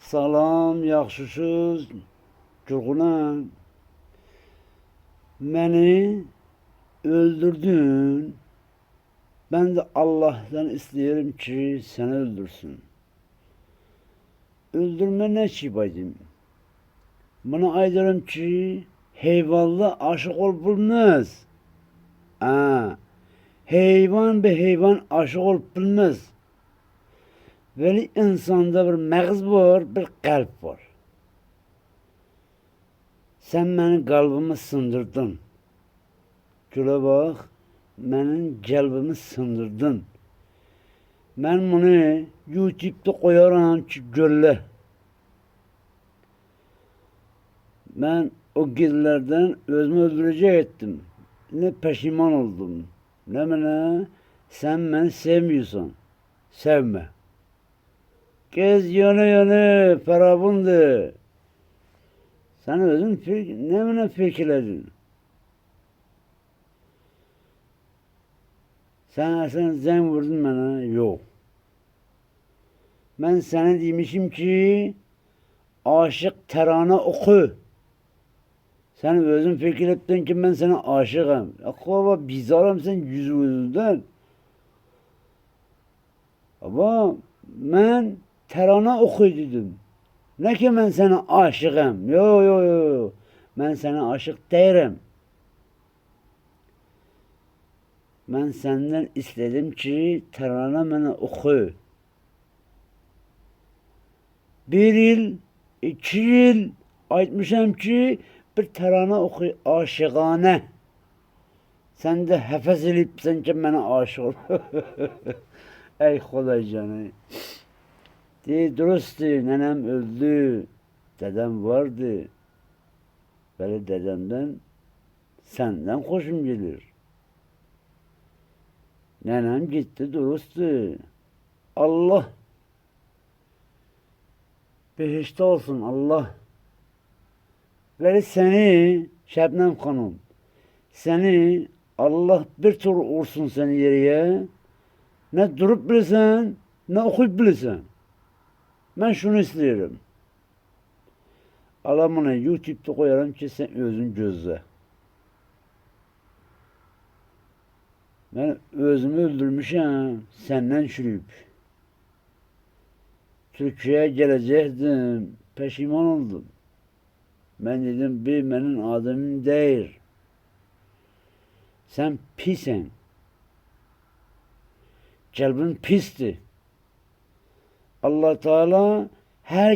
Salam, yaxşısız, Curğunam. Beni öldürdün. Ben de Allah'tan isteyelim ki seni öldürsün. Öldürme ne ki bacım? Buna aydarım ki heyvanla aşık ol bilmez. Ha, heyvan bir heyvan aşık ol bilmez. Veli insanda bir mağız var, bir kalp var. Sen benim kalbimi sındırdın. Güle bak, benim kalbimi sındırdın. Ben bunu YouTube'da koyaram ki gölle. Ben o gizlerden özümü öldürecek ettim. Ne peşiman oldum. Ne sen beni sevmiyorsan. Sevme. Gez yana yana parabundu. Sen özün ne fikirledin? Sen zeng vurdun bana. Yok. Ben sana demişim ki aşık terane oku. Sen özün fikir ettin ki ben sana aşığım. Akbaba bizarım sen yüzünden. Ama ben terane oku dedim. Ne ki ben sana aşığım. Yo. Ben sana aşık değilim. Ben senden istedim ki terane bana oku. Bir yıl, 2 yıl aytmışam ki bir terane oku aşıgane. Sen de hefes edip sen ki bana aşık ol. Ey Xuday canı. Dürüsttü, nenem öldü. Dedem vardı. Böyle dedemden senden hoşum gelir. Nenem gitti dürüsttü. Allah behişte olsun Allah. Ve seni Şebnem Hanım, seni Allah bir tur vursun seni yeriye. Ne durup bilirsen, ne okuyup bilirsen. Ben şunu istiyorum. Alamını YouTube'da koyarım ki sen özün gözle. Ben özümü öldürmüşüm senden çürüyüp. Türkiye'ye gelecektim. Peşiman oldum. Ben dedim bir benim adamım değil. Sen pisen. Kalbin pisti. Allah Teala her